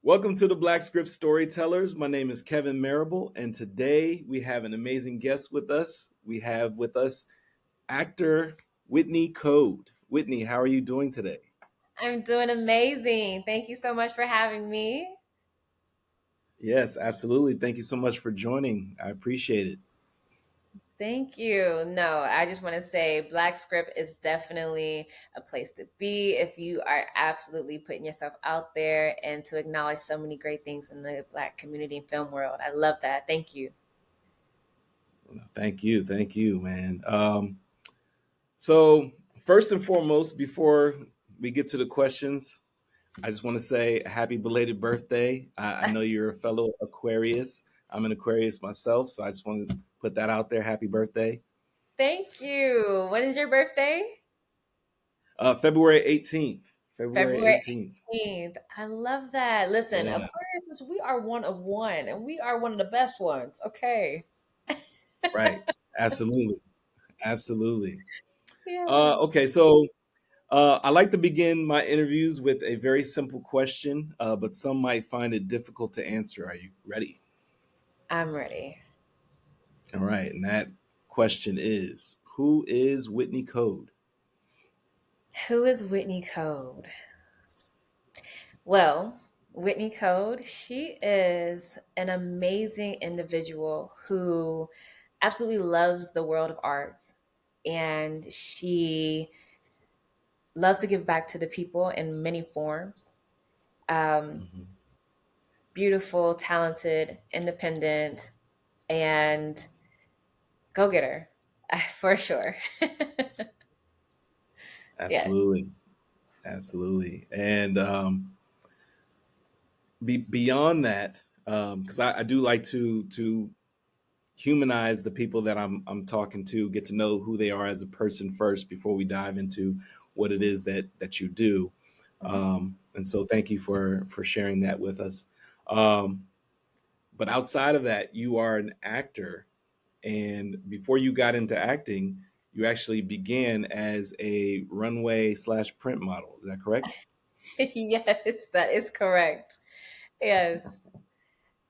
Welcome to the Blk Storytellers. My name is Kevin Marable, and today we have an amazing guest with us. We have with us actor Whitney Code. Whitney, how are you doing today? I'm doing amazing. Thank you so much for having me. Yes, absolutely. Thank you so much for joining. I appreciate it. Thank you. No, I just want to say Black Script is definitely a place to be if you are absolutely putting yourself out there and to acknowledge so many great things in the Black community and film world. I love that. Thank you. Thank you, man. So first and foremost, before we get to the questions, I just want to say happy belated birthday. I know you're a fellow Aquarius. I'm an Aquarius myself, so I just want to put that out there. Happy birthday. Thank you. When is your birthday? February 18th. February February 18th. 18th. I love that. Listen, Yeah, Aquarius, we are one of one, and we are one of the best ones. Okay. right. Absolutely. Absolutely. Yeah. Okay, so I like to begin my interviews with a very simple question, but some might find it difficult to answer. Are you ready? I'm ready. All right, and that question is, who is Whitney Code? Who is Whitney Code? Well, Whitney Code, she is an amazing individual who absolutely loves the world of arts, and she loves to give back to the people in many forms. Um, Mhm. Beautiful, talented, independent, and go getter for sure. Yes. Absolutely. Absolutely. And beyond that, because I do like to humanize the people that I'm talking to, get to know who they are as a person first before we dive into what it is that you do. And so thank you for sharing that with us. Um, but outside of that, you are an actor, and before you got into acting, you actually began as a runway slash print model. Is that correct? Yes, that is correct. Yes.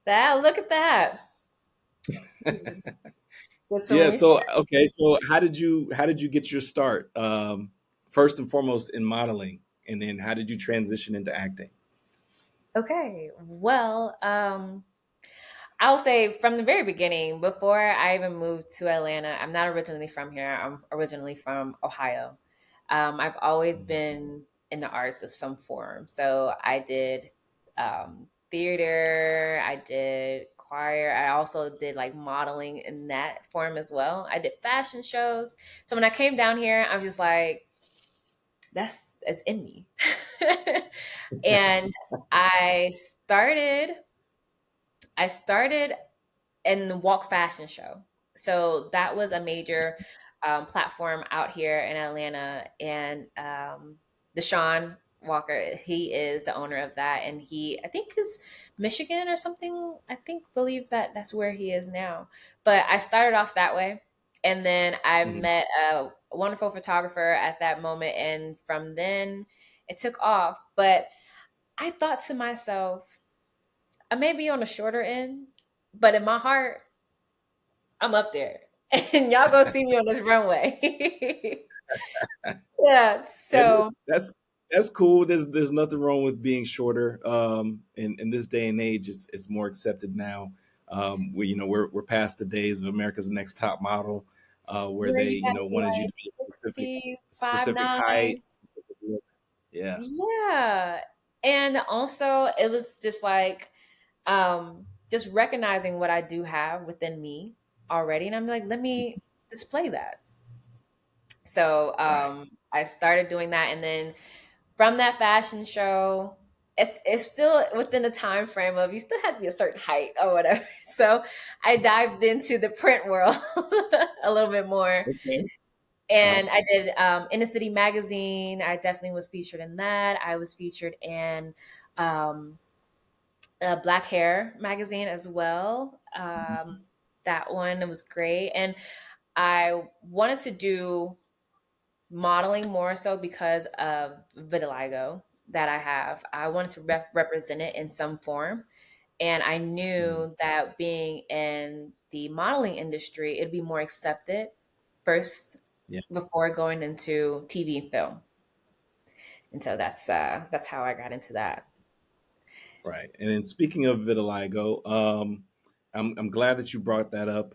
That look at that. With some Yeah. research. So okay. So how did you get your start? First and foremost in modeling, and then how did you transition into acting? Okay. Well, I'll say from the very beginning, before I even moved to Atlanta, I'm not originally from here. I'm originally from Ohio. I've always Mhm. been in the arts of some form. So I did theater, I did choir, I also did like modeling in that form as well. I did fashion shows. So when I came down here, I was just like, it's in me. And I started I started in the walk fashion show. So that was a major platform out here in Atlanta. And Deshaun Walker, he is the owner of that. And he, I think, is Michigan or something. I think, believe that that's where he is now. But I started off that way. And then I Mhm. met a wonderful photographer at that moment. And from then it took off. But I thought to myself, I may be on the shorter end, but in my heart, I'm up there. And y'all go see me on this runway. Yeah. And So that's cool. There's nothing wrong with being shorter. In this day and age, it's more accepted now. We're past the days of America's Next Top Model, where where they you gotta be wanted you like to be a specific 60, five specific nine. height, specific look. Yeah. Yeah. And also it was just like just recognizing what I do have within me already. And I'm like, let me display that. So Right. I started doing that, and then from that fashion show, it's still within the time frame of you still had to be a certain height or whatever. So I dived into the print world a little bit more, Okay. Right. and I did Inner City magazine. I definitely was featured in that. I was featured in um, Black Hair magazine as well. That one, it was great, and I wanted to do modeling more so because of vitiligo. that I have. I wanted to represent it in some form. And I Mhm. knew that being in the modeling industry, it'd be more accepted first Yeah. before going into TV and film. And so that's how I got into that. Right. And then speaking of vitiligo, I'm glad that you brought that up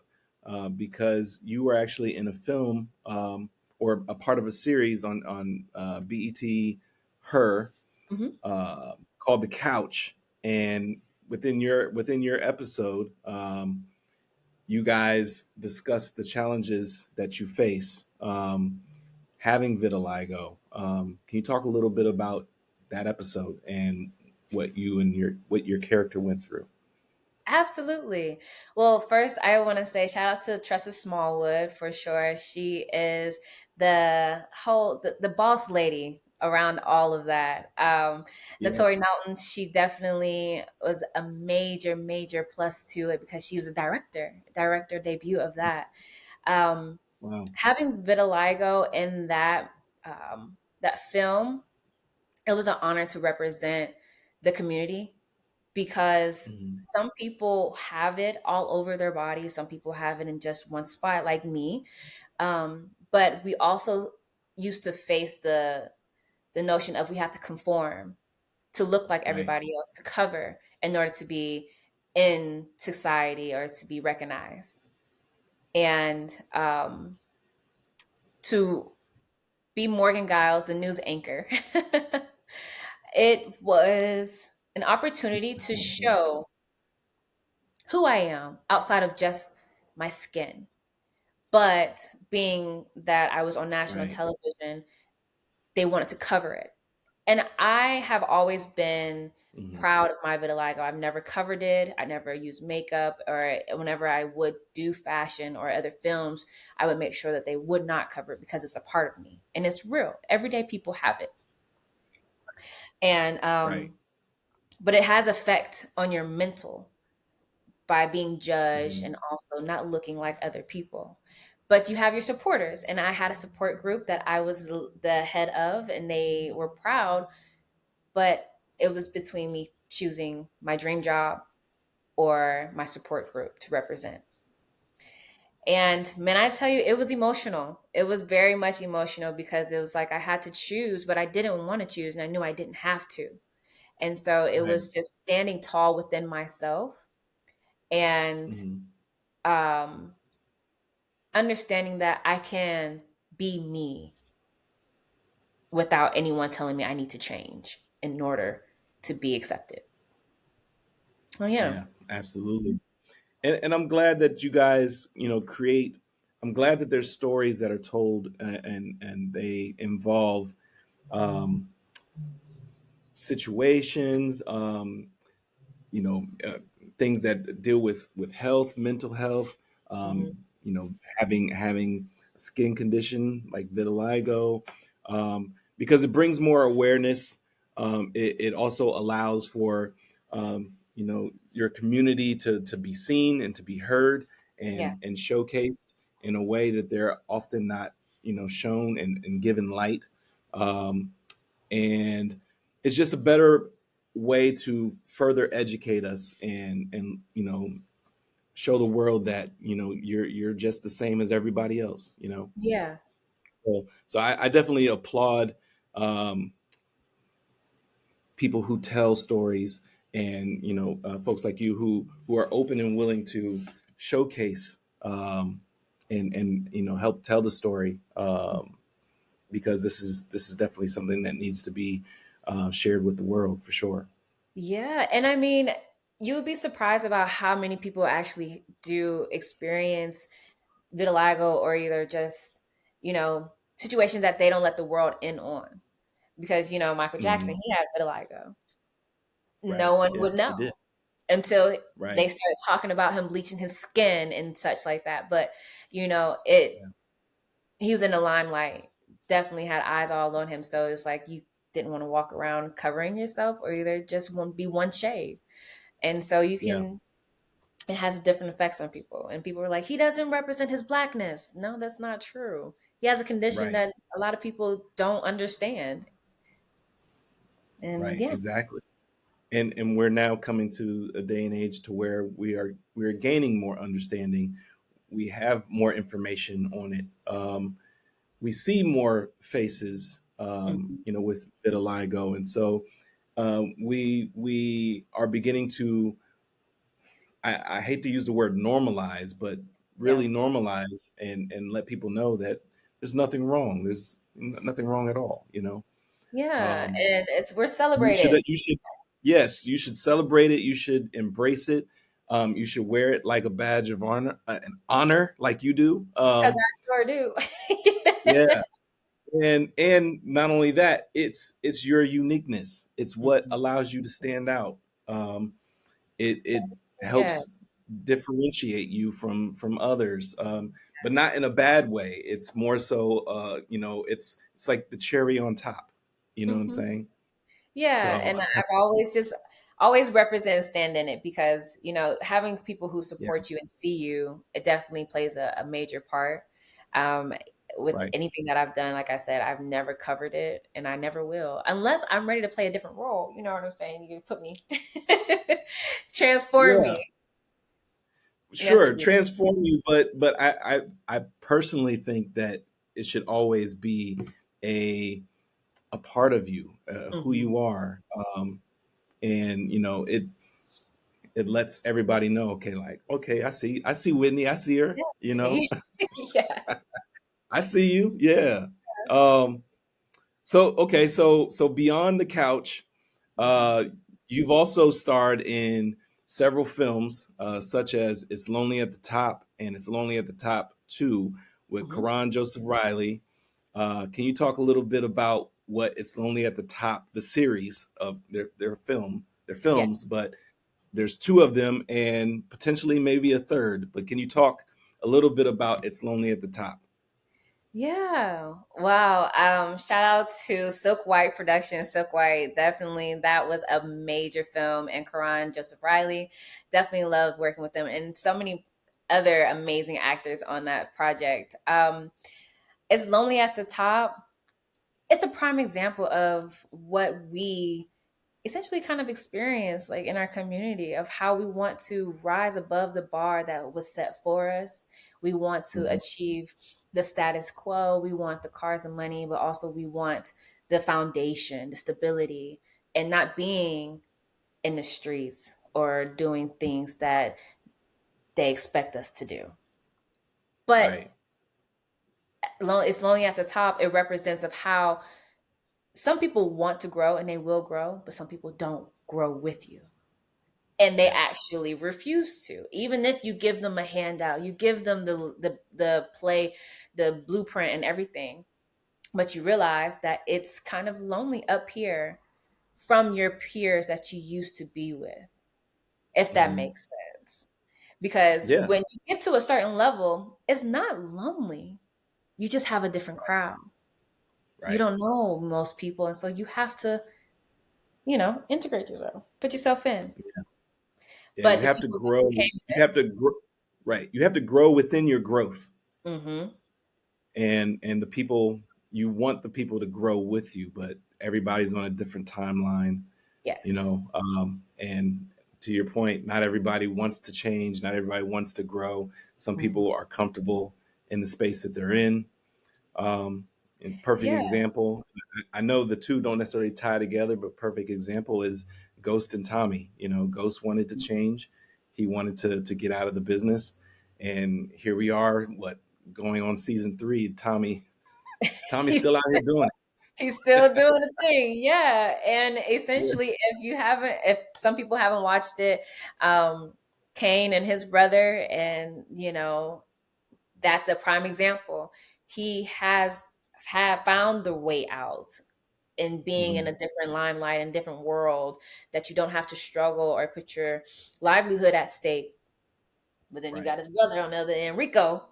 because you were actually in a film or a part of a series on BET Her Hmm. called The Couch, and within your episode, you guys discussed the challenges that you face having vitiligo. Can you talk a little bit about that episode and what your character went through? Absolutely. Well, first, I want to say shout out to Tressa Smallwood for sure. She is the boss lady around all of that. Notori Yes. Nelton, she definitely was a major, major plus to it because she was a director debut of that. Um, Wow. Having vitiligo in that film, it was an honor to represent the community because Mhm. some people have it all over their body. Some people have it in just one spot, like me. But we also used to face the notion of we have to conform to look like Right. everybody else, to cover in order to be in society or to be recognized. And to be Morgan Giles, the news anchor, it was an opportunity to show who I am outside of just my skin. But being that I was on national Right. television, they wanted to cover it. And I have always been Mhm. proud of my vitiligo. I've never covered it. I never used makeup, or whenever I would do fashion or other films, I would make sure that they would not cover it because it's a part of me and it's real. Everyday people have it. And Right. but it has effect on your mental by being judged Mhm. and also not looking like other people. But you have your supporters, and I had a support group that I was the head of, and they were proud. But it was between me choosing my dream job or my support group to represent. And man, I tell you, it was emotional. It was very much emotional because it was like I had to choose, but I didn't want to choose, and I knew I didn't have to. And so it Right. was just standing tall within myself and Mhm. um, understanding that I can be me without anyone telling me I need to change in order to be accepted. Oh yeah. Yeah, absolutely. And I'm glad that you guys, create. I'm glad that there's stories that are told and they involve um, situations, things that deal with health, mental health, Hmm. having a skin condition like vitiligo, because it brings more awareness. It also allows for your community to be seen and to be heard Yeah. and showcased in a way that they're often not shown and given light. Um, and it's just a better way to further educate us and show the world that you're just the same as everybody else. Yeah. So I definitely applaud um, people who tell stories and folks like you who are open and willing to showcase and help tell the story, because this is definitely something that needs to be shared with the world for sure. Yeah. And I mean, you would be surprised about how many people actually do experience vitiligo or either just, situations that they don't let the world in on. Because, Michael Jackson, Hmm. he had vitiligo. Right. No one Yeah, would know he did. until they Right. started talking about him bleaching his skin and such like that. But, it Yeah. he was in the limelight, definitely had eyes all on him. So it's like you didn't want to walk around covering yourself or either just want to be one shade. And so Yeah. it has different effects on people. And people were like, he doesn't represent his blackness. No, that's not true. He has a condition Right. that a lot of people don't understand. And Right, yeah. exactly. And we're now coming to a day and age to where we're gaining more understanding. We have more information on it. We see more faces, Mhm. with vitiligo, and so we are beginning to. I hate to use the word normalize, but Yeah. really normalize and let people know that there's nothing wrong. There's nothing wrong at all. Yeah. Um, And we're you should celebrated you should yes, you should celebrate it. You should embrace it. You should wear it like a badge of honor, an honor, like you do. because I sure do. Yeah, and not only that, it's your uniqueness. It's what Mhm. allows you to stand out. Um, it helps Yes. differentiate you from others, but not in a bad way. It's more so, it's like the cherry on top. You know what I'm Mhm. saying? Yeah, So and I've always just always represent and stand in it because, having people who yeah, support you and see you, it definitely plays a major part. Um, with right. anything that I've done, like I said, I've never covered it and I never will unless I'm ready to play a different role. You know what I'm saying? You put me, transform Yeah, me. It has to sure, be. transform you, but I personally think that it should always be a a part of you, who Mhm. you are, and it lets everybody know. Okay, like, okay, I see Whitney, I see her. Yeah, Whitney. Yeah. I see you. Yeah. Um, so okay, so beyond the couch, Mhm. uh, you've also starred in several films, such as "It's Lonely at the Top" and "It's Lonely at the Top 2" with Mhm. Karan Joseph Riley. Can you talk a little bit about what "It's Lonely at the Top," the series of their Yeah. films, but there's two of them and potentially maybe a third. But can you talk a little bit about "It's Lonely at the Top"? Yeah. Wow. Shout out to Silk White Productions. Silk White, definitely that was a major film. And Karan Joseph Riley, definitely loved working with them and so many other amazing actors on that project. It's Lonely at the Top. It's a prime example of what we essentially kind of experience like in our community of how we want to rise above the bar that was set for us. We want to Mhm. achieve the status quo. We want the cars and money, but also we want the foundation, the stability, and not being in the streets or doing things that they expect us to do. But Right. it's lonely at the top. It represents of how some people want to grow and they will grow, but some people don't grow with you. And they Yeah. actually refuse to, even if you give them a handout, you give them the play, the blueprint and everything, but you realize that it's kind of lonely up here from your peers that you used to be with, if that Mhm. makes sense. Because Yeah. when you get to a certain level, it's not lonely, you just have a different crowd. You Right. don't know most people, and so you have to, integrate yourself, put yourself in. Yeah. You But the have to people that grow. you came You have to grow. Right. You have to grow within your growth, with. Mm-hmm. and the people you want the people to grow with you, but everybody's on a different timeline. Yes. And to your point, not everybody wants to change. Not everybody wants to grow. Some Mhm. people are comfortable in the space that they're in. Um, and perfect Yeah. example. I know the two don't necessarily tie together, but perfect example is Ghost and Tommy. Ghost wanted to change. He wanted to get out of the business, and here we are. What, going on season 3? Tommy's still He's out here doing he's still doing the thing. Yeah. And it. essentially, if some people haven't watched it, um, Kane and his brother, and that's a prime example. He has have found the way out in being in a Mhm. different limelight and different world that you don't have to struggle or put your livelihood at stake. But then you Right. got his brother on the other end, Rico,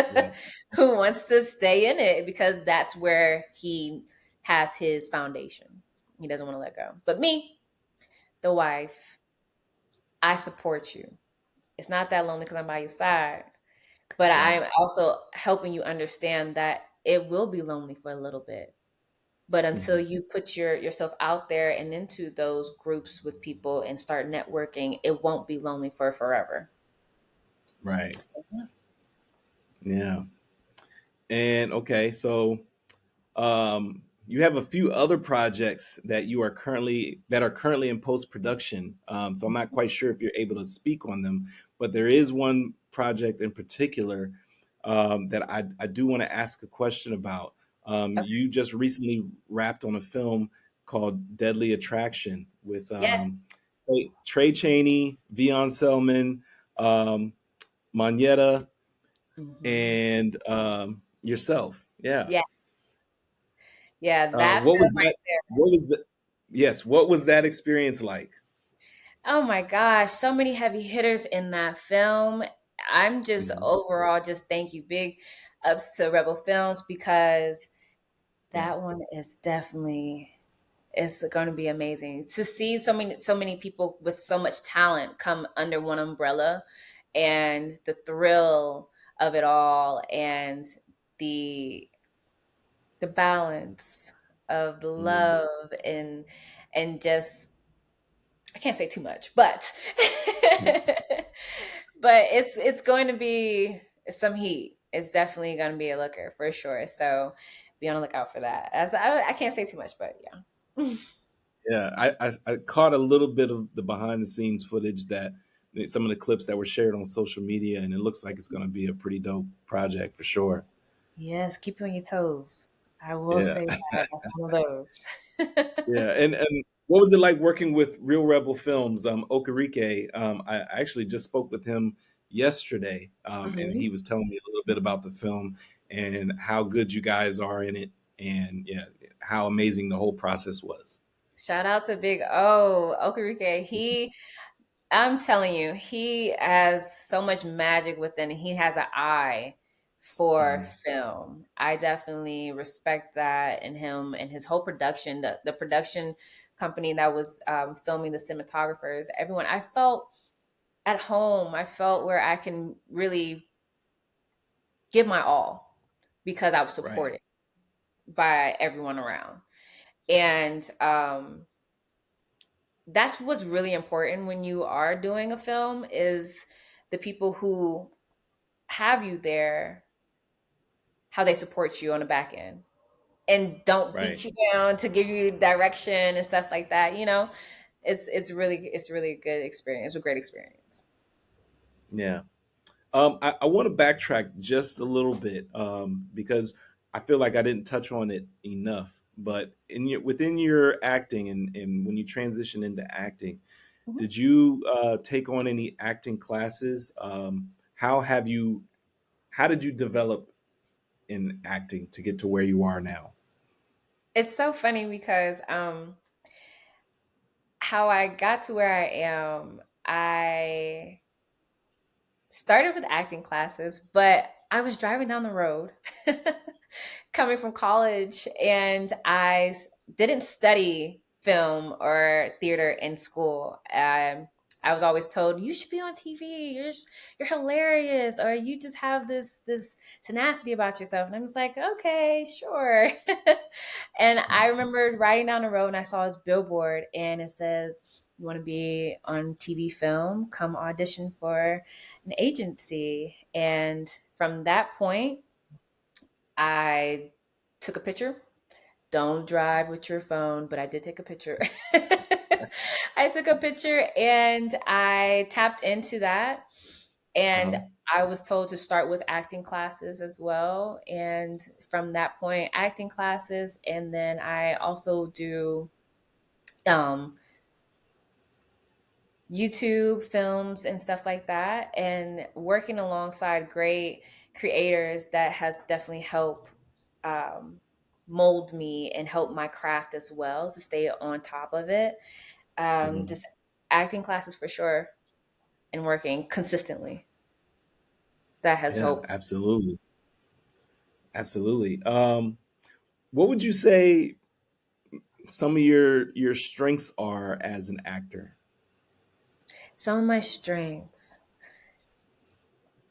Yeah. who wants to stay in it because that's where he has his foundation. He doesn't want to let go. But me, the wife, I support you. It's not that lonely because I'm by your side, but Right. I'm also helping you understand that it will be lonely for a little bit. But until Mhm. you put yourself out there and into those groups with people and start networking, it won't be lonely for forever. Right. So, yeah. Yeah. And okay, so you have a few other projects that are currently in post production. So I'm not quite sure if you're able to speak on them, but there is one project in particular that I do want to ask a question about. Okay. You just recently wrapped on a film called Deadly Attraction with Yes. Trey Chaney, Vion Selman, um, Moneta, Hmm. and yourself. Yeah. Yeah. Yeah. That What film was right that? there. What was the? Yes. What was that experience like? Oh my gosh, so many heavy hitters in that film. I'm just Mhm. overall just thank you. Big ups to Rebel Films because Yeah. that one is definitely it's going to be amazing to see so many people with so much talent come under one umbrella, and the thrill of it all, and the the balance of the Mhm. love, and just I can't say too much, but but it's going to be some heat. It's definitely going to be a looker for sure. So be on the lookout for that. As I can't say too much, but yeah. Yeah. I caught a little bit of the behind the scenes footage that some of the clips that were shared on social media, and it looks like it's going to be a pretty dope project for sure. Yes, keep you on your toes. I will Yeah. say that. That's one of those. Yeah. And what was it like working with Real Rebel Films? Okarike. I actually just spoke with him yesterday, and Hmm. he was telling me a little bit about the film and how good you guys are in it, and yeah, how amazing the whole process was. Shout out to Big O Okarike. I'm telling you, he has so much magic within him. He has an eye for Mhm. film. I definitely respect that in him and his whole production, the production company that was filming, the cinematographers, everyone. I felt at home. I felt where I can really give my all because I was Right, supported by everyone around. And that's what's really important when you are doing a film is the people who have you there, how they support you on the back end and don't right. beat you down to give you direction and stuff like that. It's really a good experience, a great experience. Yeah. I want to backtrack just a little bit because I feel like I didn't touch on it enough. But within your acting and when you transition into acting, Mhm. did you take on any acting classes? How did you develop in acting to get to where you are now? It's so funny because how I got to where I am, I started with acting classes, but I was driving down the road coming from college, and didn't study film or theater in school. I was always told you should be on TV. You're hilarious, or you just have this tenacity about yourself. And I was like, okay, sure. And I remember riding down the road and I saw this billboard, and it said, "You want to be on TV film? Come audition for an agency." And from that point, I took a picture. Don't drive with your phone, but I did take a picture. I took a picture and I tapped into that. And Uh-huh. I was told to start with acting classes as well. And from that point, acting classes. And then I also do um, YouTube films and stuff like that, and working alongside great creators that has definitely helped um, mold me and help my craft as well to stay on top of it. Mhm. Just acting classes for sure, and working consistently. That has Yeah, helped. absolutely, absolutely. What would you say some of your strengths are as an actor? Some of my strengths.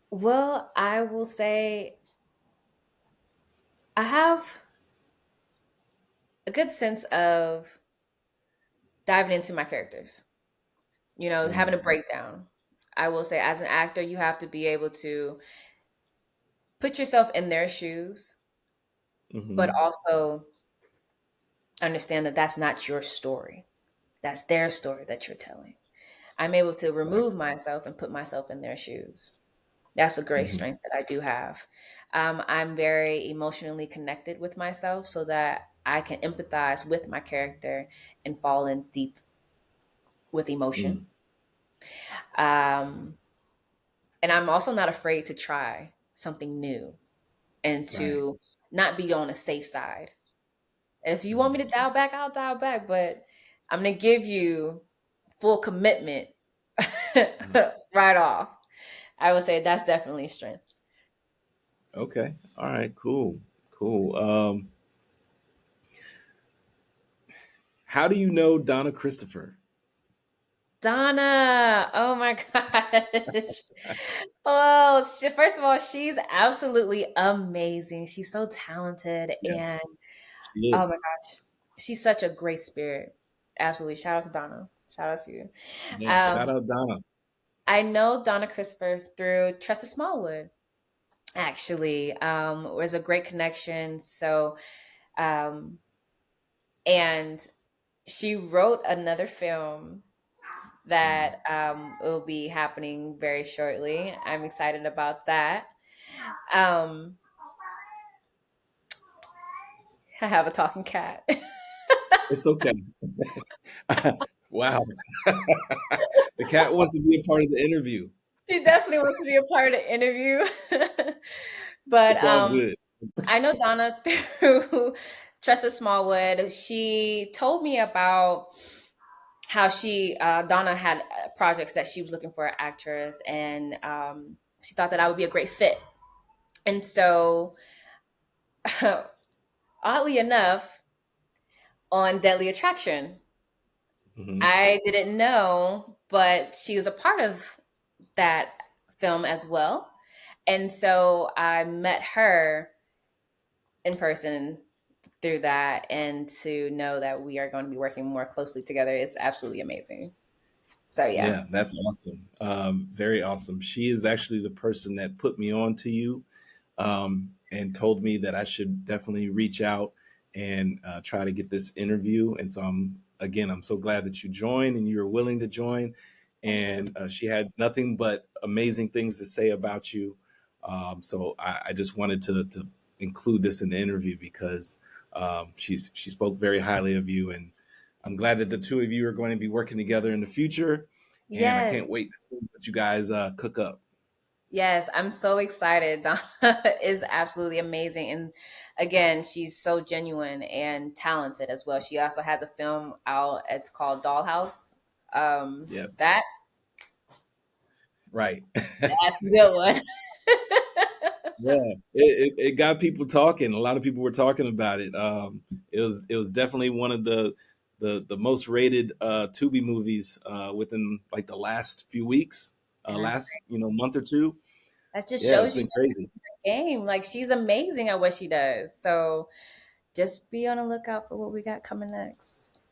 Well, I will say I have a good sense of diving into my characters, having a breakdown. I will say, as an actor, you have to be able to put yourself in their shoes, but Mm-hmm. also understand that that's not your story. That's their story that you're telling. I'm able to Right. remove myself and put myself in their shoes. That's a great Mm-hmm. strength that I do have. I'm very emotionally connected with myself so that I can empathize with my character and fall in deep with emotion. Mm. Um, and I'm also not afraid to try something new and Right. to not be on the safe side. And if you want me Mm. to dial back, I'll dial back, but I'm going to give you full commitment Mm. right off. I would say that's definitely strengths. Okay. All right. Cool. Cool. How do you know Donna Christopher? Donna, oh my gosh. Oh, first of all, she's absolutely amazing. She's so talented Yes, and she oh my is. gosh, she's such a great spirit. Absolutely. Shout out to Donna. Shout out to you. Yeah. Shout Um, out Donna. I know Donna Christopher through Tressa Smallwood, actually. It was a great connection. So, um, and she wrote another film Mm. that will be happening very shortly. I'm excited about that. Um, I have a talking cat. It's okay. Wow. The cat wants to be a part of the interview. She definitely wants to be a part of the interview. But It's all good. I know Donna through Tressa Smallwood. She told me about how Donna had projects that she was looking for an actress, and she thought that I would be a great fit. And so, oddly enough, on Deadly Attraction, Hmm. I didn't know, but she was a part of that film as well. And so I met her in person through that, and to know that we are going to be working more closely together is absolutely amazing. So yeah. Yeah, that's awesome. Very awesome. She is actually the person that put me on to you, and told me that I should definitely reach out and try to get this interview. And so I'm so glad that you joined and you were willing to join. And Absolutely. she had nothing but amazing things to say about you. So I just wanted to include this in the interview because she spoke very highly of you, and I'm glad that the two of you are going to be working together in the future. And I can't Yes. wait to see what you guys cook up. Yes, I'm so excited. Donna is absolutely amazing. And again, she's so genuine and talented as well. She also has a film out. It's called Dollhouse. Yes, That right. that's a good one. Yeah, it got people talking. A lot of people were talking about it. It was definitely one of the most rated Tubi movies within like the last few weeks, And I'm last month or two. that just Yeah, it's shows you been crazy. the game. Like she's amazing at what she does. So just be on the lookout for what we got coming next.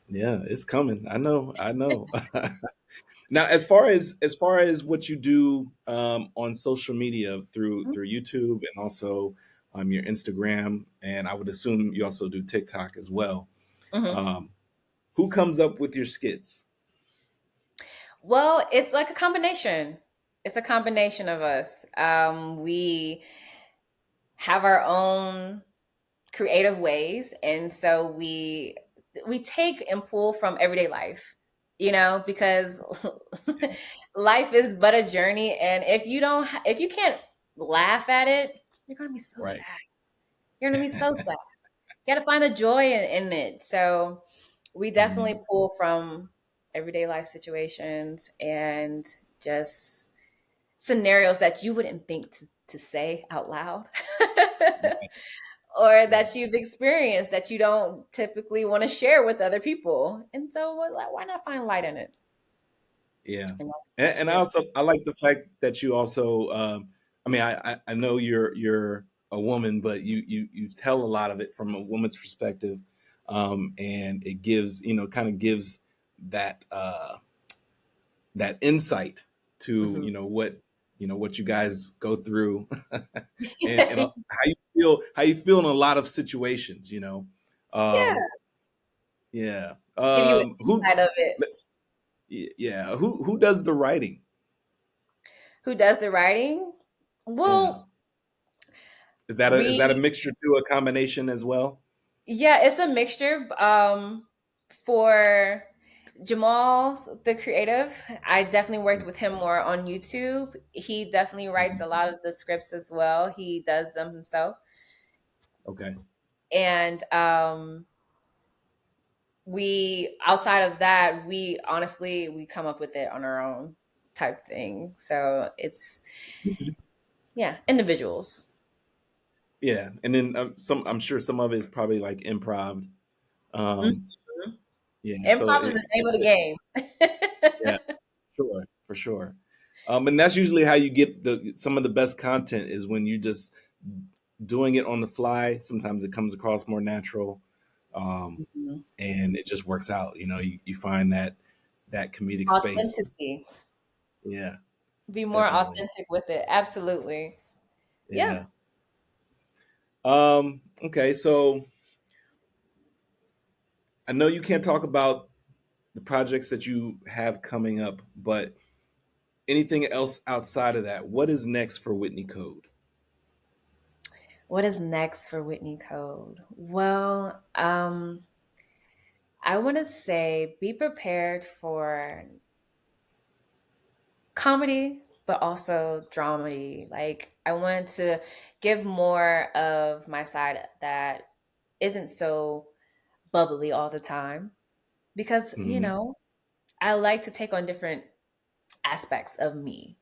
Yeah, it's coming. I know. I know. Now, as far as what you do on social media through YouTube and also your Instagram, and I would assume you also do TikTok as well. Mm-hmm. Um, who comes up with your skits? Well, it's like a combination. It's a combination of us. We have our own creative ways, and so we take and pull from everyday life. Because life is but a journey, and if you can't laugh at it, you're gonna be so Right. sad. You're gonna be so sad. You got to find the joy in it. So we definitely Mhm. pull from everyday life situations and just scenarios that you wouldn't think to say out loud Right. or that Yes. you've experienced that you don't typically want to share with other people. And so why not find light in it? Yeah. And And, that's and I really, also I like the fact that you also I mean I know you're a woman, but you tell a lot of it from a woman's perspective. and it gives, kind of gives that that insight to, Mhm. what you guys go through, and how you feel in a lot of situations. Um, Yeah. yeah. Give you an Who insight of it. Yeah, who does the writing? Who does the writing? Yeah. Well, Is that a we mixture to a combination as well? yeah, it's a mixture. For Jamal, the creative, I definitely worked with him more on YouTube. He definitely writes Mhm. a lot of the scripts as well. He does them himself. Okay. And we outside of that, we honestly we come up with it on our own type thing. So it's Okay. yeah, individuals. Yeah, and then I'm sure some of it is probably like improv. Um, Mhm. yeah, so Improv is the name of the yeah, game. sure, for sure. And that's usually how you get some of the best content is when you just doing it on the fly. Sometimes it comes across more natural, um, Mhm. and it just works out. You find that comedic space. Authenticity. Yeah, Be more definitely. authentic with it. Absolutely. Yeah. Yeah. Okay, so I know you can't talk about the projects that you have coming up, but anything else outside of that? What is next for Whitney Code? What is next for Whitney Code? Well, I want to say be prepared for comedy, but also dramedy. Like, I want to give more of my side that isn't so bubbly all the time because, Hmm. I like to take on different aspects of me.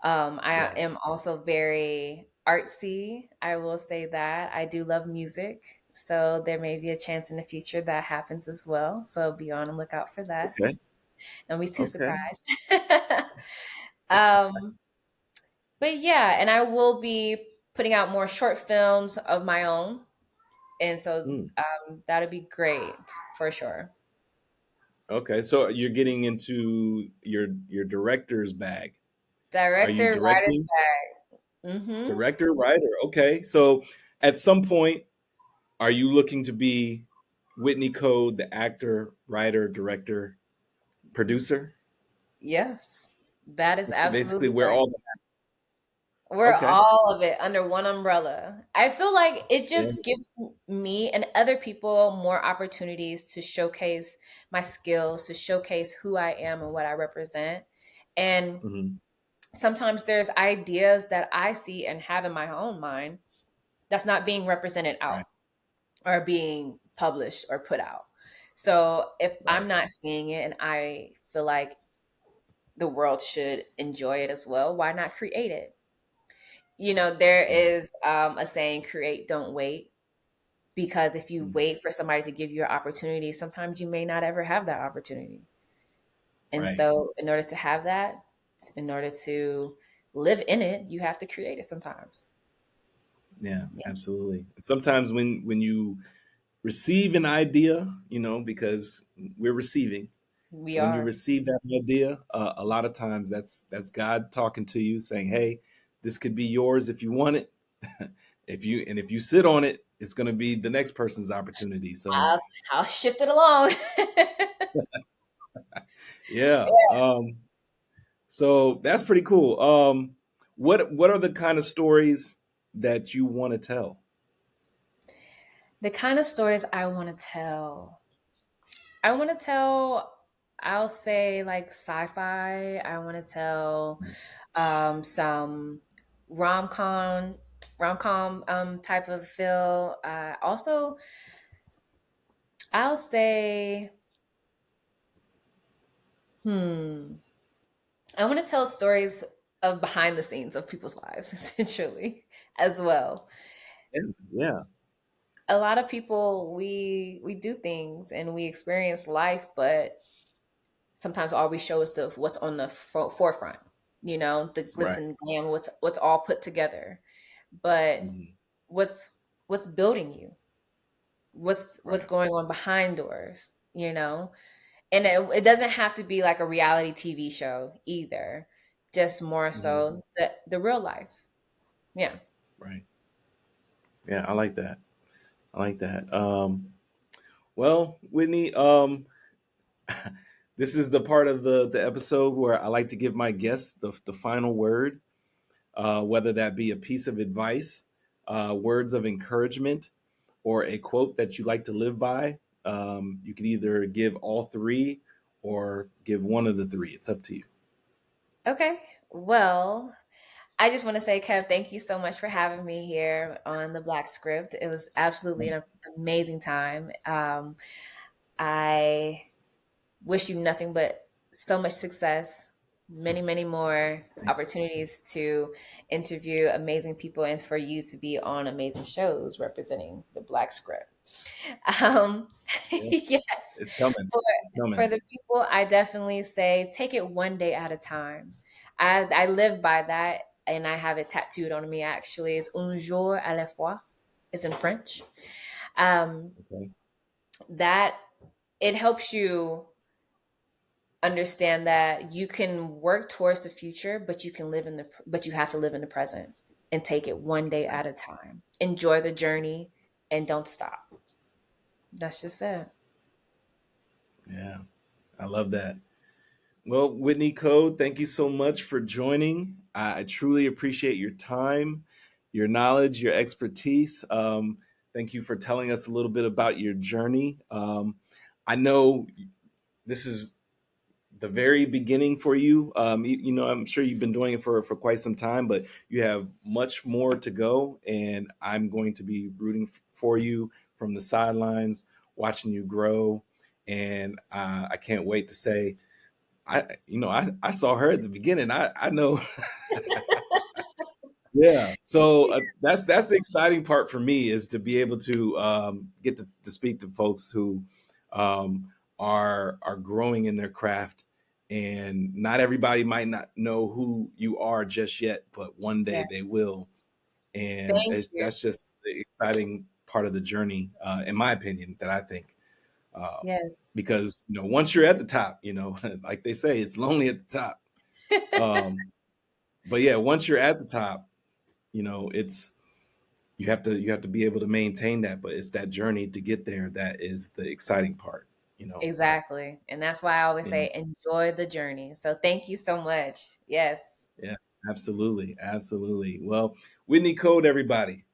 I Right. am also very artsy. I will say that. I do love music. So there may be a chance in the future that happens as well. So be on the lookout for that. Okay. Don't be too Okay. surprised. um, but yeah, and I will be putting out more short films of my own. And so Mm. that'd be great for sure. Okay. So you're getting into your director's bag. Are you Director, writer's directing? bag. Mm-hmm. Director, writer. Okay. So at some point, are you looking to be Whitney Code, the actor, writer, director, producer? Yes, that is Basically, absolutely we're right. all We're okay. all of it under one umbrella. I feel like it Yeah. just gives me and other people more opportunities to showcase my skills, to showcase who I am and what I represent. And Hmm. sometimes there's ideas that I see and have in my own mind that's not being represented Right. out or being published or put out. So if Right. I'm not seeing it and I feel like the world should enjoy it as well, why not create it? There Right. is a saying, create, don't wait. Because if you Mhm. wait for somebody to give you an opportunity, sometimes you may not ever have that opportunity. And Right. so, in order to have that, in order to live in it, you have to create it sometimes. Yeah. Yeah, Absolutely. And sometimes when you receive an idea, because we're receiving. we When you are. receive that idea, a lot of times that's God talking to you, saying, "Hey, this could be yours if you want it. if you sit on it, it's going to be the next person's opportunity." So, I'll, I'll shift it along. yeah. So that's pretty cool. What are the kind of stories that you want to tell? The kind of stories I want to tell. I want to tell, I'll say like sci-fi. I want to tell some rom-com rom-com type of feel. Also, I'll say, hmm, I want to tell stories of behind the scenes of people's lives, essentially, as well. Yeah. Yeah. A lot of people, we do things and we experience life, but sometimes all we show is the what's on the forefront. The glitz Right. and glam, what's all put together. But Mhm. what's building you? what's Right. going on behind doors, and it doesn't have to be like a reality TV show either, just more Mhm. so the real life. Yeah. Right. Yeah, I like that. I like that. Well, Whitney, this is the part of the episode where I like to give my guests the final word, whether that be a piece of advice, words of encouragement, or a quote that you like to live by. You could either give all three or give one of the three. It's up to you. Okay. Well, I just want to say, Kev, thank you so much for having me here on the Black Script. It was absolutely an amazing time. I wish you nothing but so much success, many, many more opportunities to interview amazing people and for you to be on amazing shows representing the Black Script. Um, Yeah, yes. it's coming. For, It's for coming. the people, I definitely say take it one day at a time. I live by that and I have it tattooed on me actually. It's un jour à la fois. It's in French. Um, Okay. that it helps you understand that you can work towards the future, but you have to live in the present and take it one day at a time. Enjoy the journey and don't stop. That's just it. Yeah, I love that. Well, Whitney Code, thank you so much for joining. I truly appreciate your time, your knowledge, your expertise. Thank you for telling us a little bit about your journey. I know this is the very beginning for you. I'm sure you've been doing it for quite some time, but you have much more to go. And I'm going to be rooting for you from the sidelines, watching you grow. And I can't wait to say, I saw her at the beginning. I know. Yeah. So that's the exciting part for me is to be able to get to speak to folks who are growing in their craft, and not everybody might not know who you are just yet, but one day Yeah. they will, and Thank you. that's just the exciting part of the journey, in my opinion, that I think. Yes. Because once you're at the top, like they say, it's lonely at the top. Um, but yeah, once you're at the top, it's you have to be able to maintain that, but it's that journey to get there that is the exciting part. Exactly. And that's why I always And say enjoy the journey. So thank you so much. Yes. yeah, absolutely, absolutely. Well, Whitney Code, everybody.